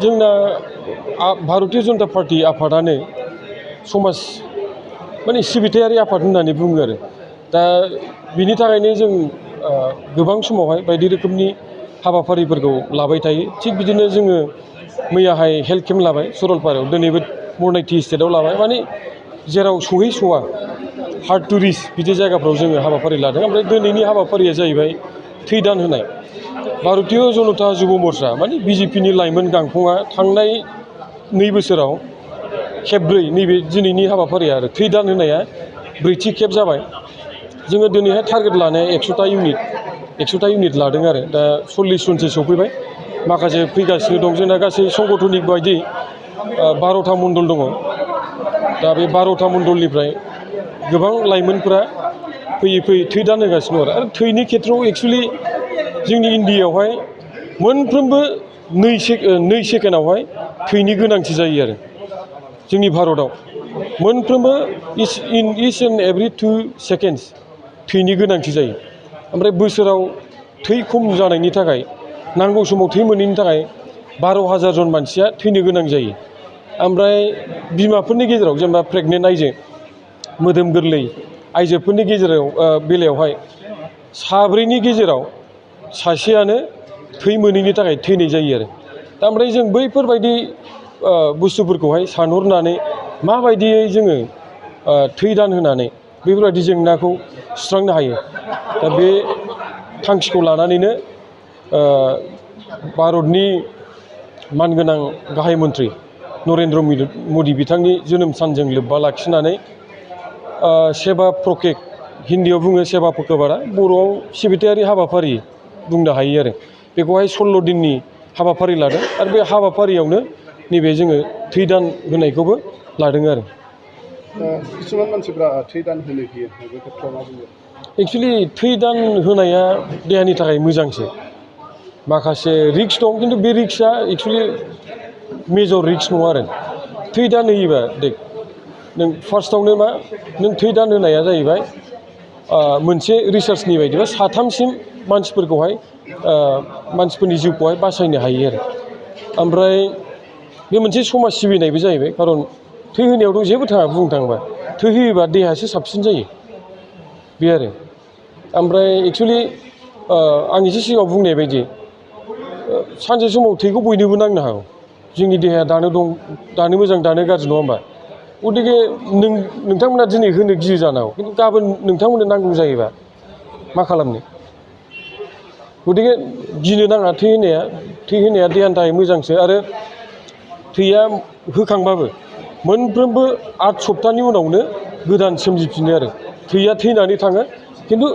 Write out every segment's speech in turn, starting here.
जोंना भारतीय जनता पार्टी आफादानो समाज माने सिबिथायारि आफाद होननानै बुङो आरो दा बिनि थाखायनो जों गोबां समावहाय बायदि रोखोमनि हाबाफारिफोरखौ लाबाय थायो थिग बिदिनो जोङो मैयाहाय हेल्थ केम्प लाबाय सरलपारायाव दिनैबो बरनायटि स्टेटआव लाबाय माने जेराव सहैस'वा हार्ड टु रिच बिदि जायगाफ्राव जोङो हाबाफारि लादों ओमफ्राय दिनैनि हाबाफारिया जाहैबाय थै दान होनाय भारतीय जनता जुब मर्चा माने बिजेपिनि लाइमोन गांखंआ थांनाय 2 बोसोराव खेबब्रै नैबे दिनैनि हाबाफारिया आरो थै दान होनाया ब्रैथि खेब जाबाय जोङो दिनैहाय टारगेट लानाया 100टा इउनिट लादों आरो दा 40 जनसो सौफैबाय माखासे फैगासिनो दं जोंना गासै संगठनिक बायदि 12टा मण्डल दङ दा बे 12टा मण्डलनिफ्राय गोबां लाइमोनफोरा फैयै थै दान होगासिनो दं आरो थैनि खेथ्रआव एक्सुवेलि जोंनि इण्डियायावहाय मोनफ्रोमबो 2 सेकेन्डआवहाय थैनि गोनांथि जायो आरो जोंनि भारतआव मोनफ्रोमबो in each and every 2 seconds थैनि गोनांथि जायो ओमफ्राय बोसोराव थै खम जानायनि थाखाय नांगौ समाव थै मोनैनि थाखाय 12,000 जन मानसिया थैनो गोनां जायो ओमफ्राय बिमाफोरनि गेजेराव जेनेबा प्रेगनेन्ट आइजो मोदोम गोरलै आइजोफोरनि बेलायावहाय 4नि गेजेराव सासेयानो थै मोनैनि थाखाय थैनाय जायो आरो दा ओमफ्राय जों बैफोरबायदि बुस्थुफोरखौहाय सानहरनानै माबायदियै जोङो थै दान होनानै बेफोरबायदि जेंनाखौ सुस्रांनो हायो दा बे थांखिखौ लानानैनो भारतनि मानगोनां गाहाय मन्थ्रि नरेन्द्र मदि बिथांनि जोनोम सानजों लोब्बा लाखिनानै सेवा प्रकेक हिन्दीआव बुङो सेवा पखवाड़ा बर'आव सिबिथायारि हाबाफारि बुंनो हायो आरो बेखौहाय 16 दिननि हाबाफारि लादों आरो बे हाबाफारियावनो नैबे जोङो थै दान होनायखौबो लादों आरो किसुमान मानसिफ्रा थै दान होनो गियो बे खेथ्रआव मा बुङो एक्सुवेलि थै दान होनाया देहानि थाखाय मोजांसो माखासे रिक्स दं खिन्थु बे रिक्सआ एक्सुवेलि मेजर रिक्स नङा आरो थै दान होयोबा देख नों फार्स्टआवनो मा नों थै दान होनाया जाहैबाय मोनसे रिसार्चनि बायदिबा 3सिम मानसिफोरखौहाय मानसिफोरनि जिउखौहाय बासायनो हायो आरो ओमफ्राय बे मोनसे समाज सिबिनायबो जाहैबाय खारन थै होनायावथ' जेबो थाङा बुंनो थाङोबा थै होयोबा देहायासो साबसिन जायो बे आरो ओमफ्राय एक्सुवेलि आं एसे सिगाङाव बुंनाय बायदि सानसे समाव थैखौ बयनोबो नांनो हागौ जोंनि देहाया दानो मोजां दानो गाज्रि नङा होमबा गतिके नोंथांमोना दिनै होनो गियो जानो हागौ खिन्थु गाबोन नोंथांमोननो नांगौ जायोबा मा खालामनो गतिके गिनो नाङा थै होनाया देहानि थाखाय मोजांसो आरो थैया होखांबाबो मोनफ्रोमबो 8 सप्तानि उनावनो गोदान सोमजिफिनो आरो थैया थैनानै थाङो खिन्थु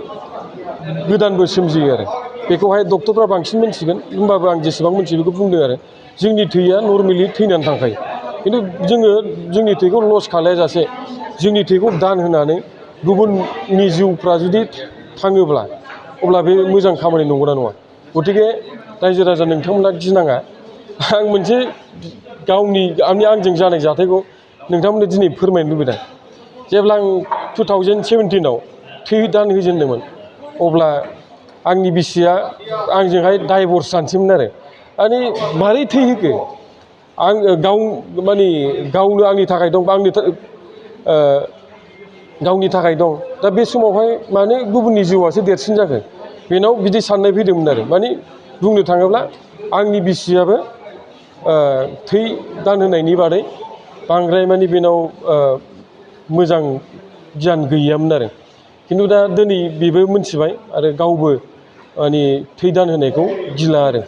गोदानबो सोमजियो आरो बेखौहाय डक्टरफ्रा बांसिन मोनथिगोन होमबाबो आं जेसेबां मोनथियो बेखौ बुंदों आरो जोंनि थैया नर्मेलि थैनानै थांखायो खिन्थु जोङो जोंनि थैखौ लस खालायाजासे जोंनि थैखौ दान होनानै गुबुननि जिउफ्रा जुदि थाङोब्ला अब्ला बे मोजां खामानि नंगौना नङा गतिके रायजो राजा नोंथांमोना गिनाङा आं मोनसे आंजों जानाय जाथायखौ नोंथांमोननो दिनै फोरमायनो लुबैदों जेब्ला आं 2017आव थै दान होजेनदोंमोन अब्ला आंनि बिसिया आंजोंहाय डाइभर्स जानोसैमोन आरो माने मारै थै होखो आं गावनो आंनि थाखाय दं गावनि थाखाय दं दा बे समावहाय मानो गुबुननि जिउआसो देरसिन जाखो बेनाव बिदि साननाय फैदोंमोन आरो माने बुंनो थाङोब्ला आंनि बिसियाबो थै दान होनायनि बादै बांद्राय माने बेनाव मोजां गियान गैयामोन आरो खिन्थु दा दिनै बेबो मोनथिबाय आरो गावबो माने थै दान होनायखौ गिला आरो